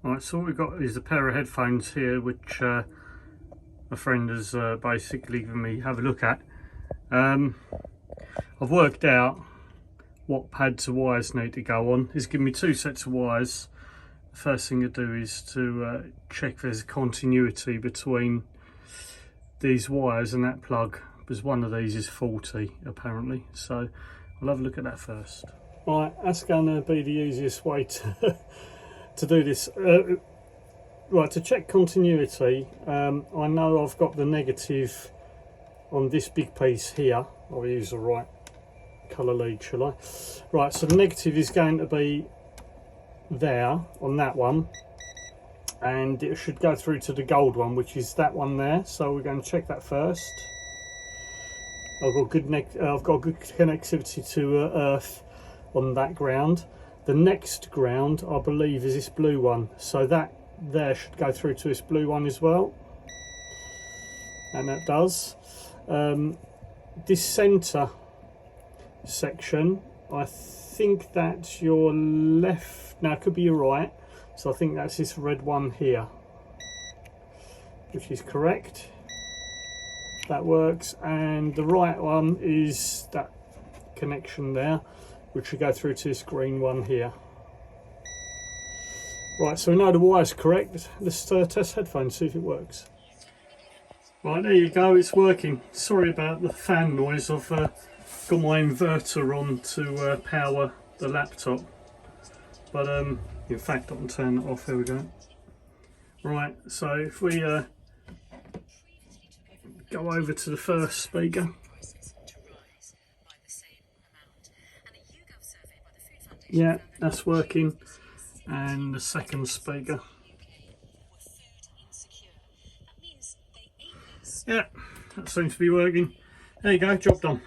Right, so what we've got is a pair of headphones here, which a friend has basically given me have a look at. I've worked out what pads the wires need to go on. He's given me two sets of wires. The first thing to do is to check there's a continuity between these wires and that plug, because one of these is faulty apparently, so I'll have a look at that first. Right, that's going to be the easiest way to to do this. Right, to check continuity, I know I've got the negative on this big piece here. I'll use the right colour lead, shall I? Right, so the negative is going to be there on that one, and it should go through to the gold one, which is that one there. So we're going to check that first. I've got good connectivity to earth on that ground. The next ground, I believe, is this blue one, so that there should go through to this blue one as well, and that does. This centre section, I think that's your left, no, it could be your right, so I think that's this red one here, which is correct. That works. And the right one is that connection there, which should go through to this green one here. Right, so we know the wire's correct. Let's test headphones, see if it works. Right, there you go, it's working. Sorry about the fan noise. I've got my inverter on to power the laptop, but in fact I can turn it off. There we go. Right, so if we go over to the first speaker. Yeah, that's working. And the second speaker. Yeah, that seems to be working. There you go, job done.